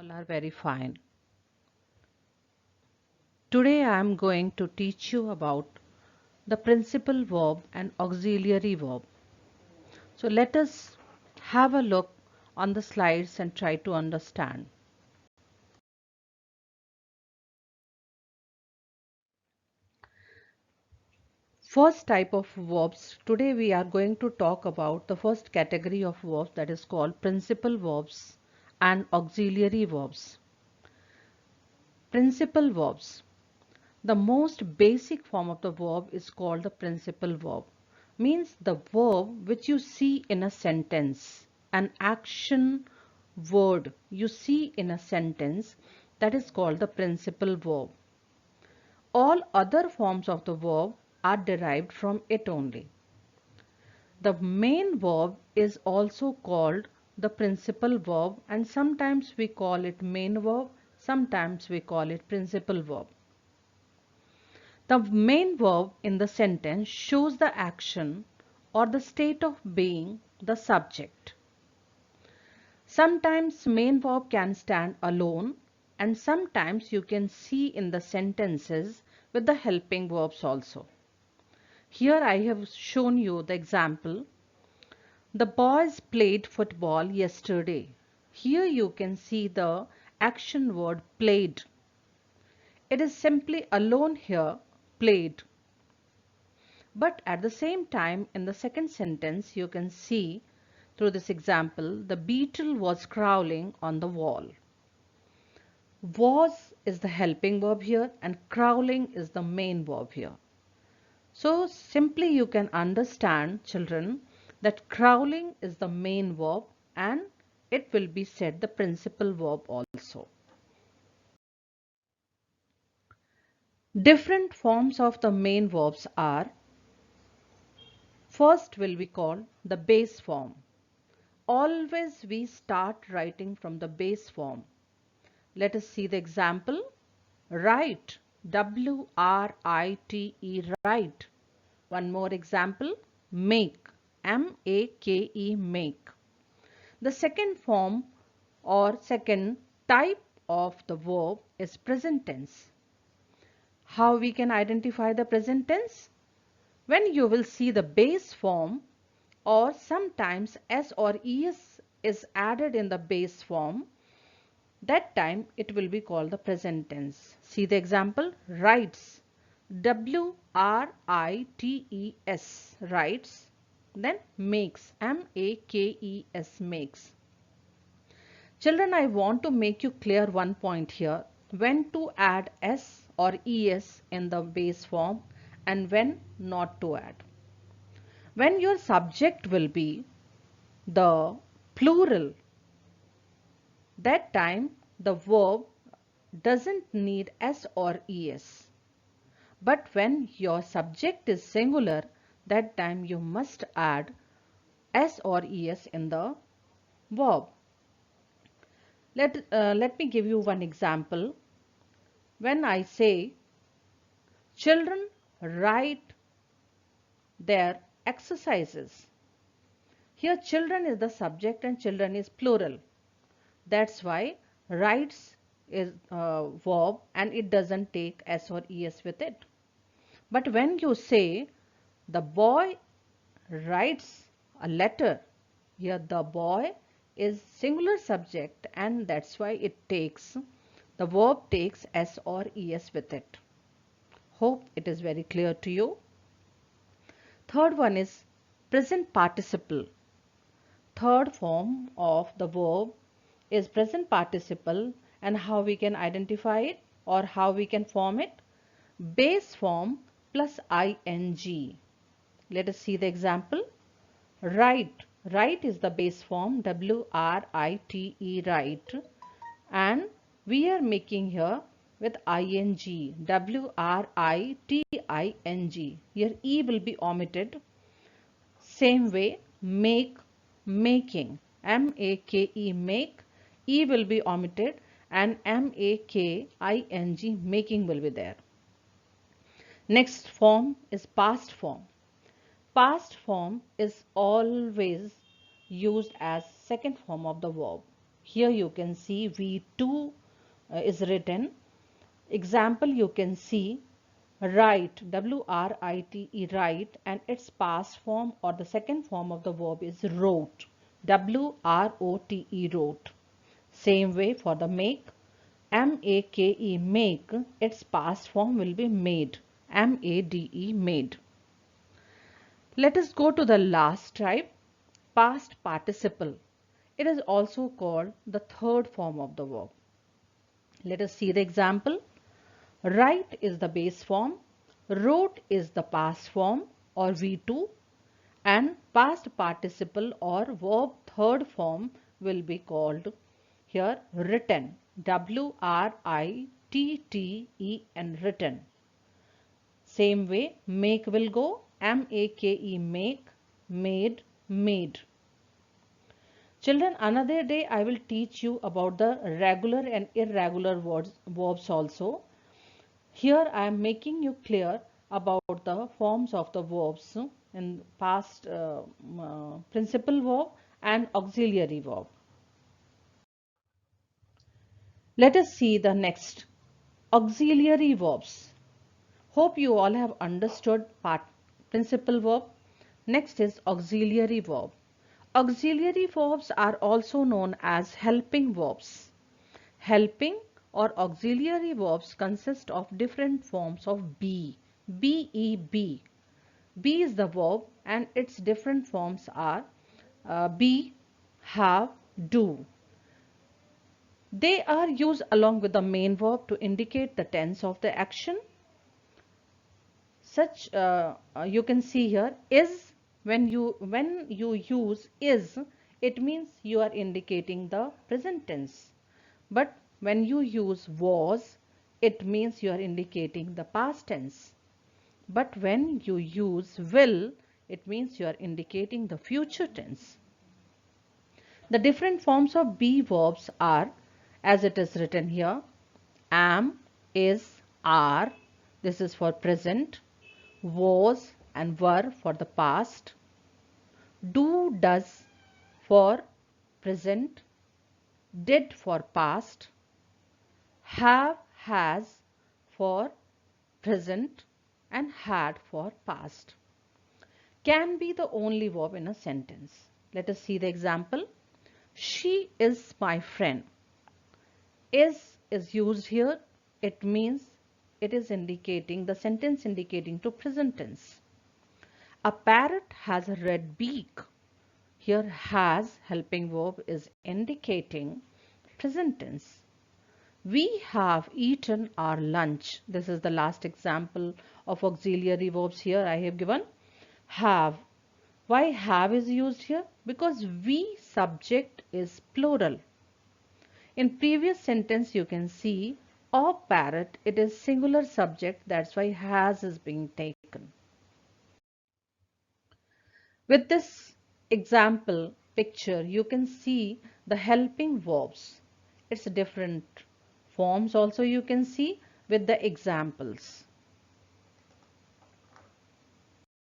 All are very fine. Today I am going to teach you about the principal verb and auxiliary verb. So let us have a look on the slides and try to understand. First type of verbs. Today we are going to talk about the first category of verbs, that is called principal verbs and auxiliary verbs. Principal verbs. The most basic form of the verb is called the principal verb. Means the verb which you see in a sentence, an action word you see in a sentence, that is called the principal verb. All other forms of the verb are derived from it only. The main verb is also called the principal verb, and sometimes we call it main verb, sometimes we call it principal verb. The main verb in the sentence shows the action or the state of being the subject. Sometimes main verb can stand alone, and sometimes you can see in the sentences with the helping verbs also. Here I have shown you the example. The boys played football yesterday. Here you can see the action word played. It is simply alone here, played. But at the same time, in the second sentence, you can see through this example, the beetle was crawling on the wall. Was is the helping verb here and crawling is the main verb here. So simply you can understand, children, that crawling is the main verb and it will be said the principal verb also. Different forms of the main verbs are, first will be called the base form. Always we start writing from the base form. Let us see the example. Write, W-R-I-T-E, write. One more example, make, M-A-K-E, make. The second form or second type of the verb is present tense. How we can identify the present tense? When you will see the base form or sometimes S or ES is added in the base form, that time it will be called the present tense. See the example, writes, W-R-I-T-E-S, writes, then makes, M-A-K-E-S, makes. Children, I want to make you clear one point here, when to add S or ES in the base form and when not to add. When your subject will be the plural, that time the verb doesn't need S or ES. But when your subject is singular, that time you must add S or ES in the verb. Let me give you one example. When I say, children write their exercises. Here children is the subject and children is plural. That's why writes is a verb and it doesn't take S or ES with it. But when you say the boy writes a letter, here the boy is singular subject and that's why the verb takes S or ES with it. Hope it is very clear to you. Third one is present participle. Third form of the verb is present participle, and how we can identify it or how we can form it? Base form plus ing. Let us see the example. Write. Write is the base form, W-R-I-T-E, write, and we are making here with ing, W-R-I-T-I-N-G. Here E will be omitted. Same way, make, making, M-A-K-E, make, E will be omitted and M-A-K-I-N-G, making will be there. Next form is past form. Past form is always used as second form of the verb. Here you can see V2 is written. Example, you can see write, W-R-I-T-E, write, and its past form or the second form of the verb is wrote, W-R-O-T-E, wrote. Same way for the make, M-A-K-E, make, its past form will be made, M-A-D-E, made. Let us go to the last type, past participle. It is also called the third form of the verb. Let us see the example. Write is the base form, wrote is the past form or V2, and past participle or verb third form will be called here written, W-R-I-T-T-E-N, written. Same way make will go, M-A-K-E, make, made, made. Children, another day I will teach you about the regular and irregular verbs also. Here I am making you clear about the forms of the verbs in past principal verb and auxiliary verb. Let us see the next auxiliary verbs. Hope you all have understood part principal verb. Next is auxiliary verb. Auxiliary verbs are also known as helping verbs. Helping or auxiliary verbs consist of different forms of be, B-E-B. Be is the verb and its different forms are be, have, do. They are used along with the main verb to indicate the tense of the action. Such you can see here is, when you use is, it means you are indicating the present tense. But when you use was, it means you are indicating the past tense. But when you use will, it means you are indicating the future tense. The different forms of be verbs are, as it is written here, am, is, are, this is for present, was and were for the past, do, does for present, did for past, have, has for present, and had for past. Can be the only verb in a sentence. Let us see the example. She is my friend. Is used here. It means it is indicating the sentence indicating to present tense. A parrot has a red beak. Here has helping verb is indicating present tense. We have eaten our lunch. This is the last example of auxiliary verbs here I have given. Have. Why have is used here? Because we subject is plural. In previous sentence you can see a parrot, it is singular subject, that's why has is being taken. With this example picture you can see the helping verbs. It's different forms also you can see with the examples.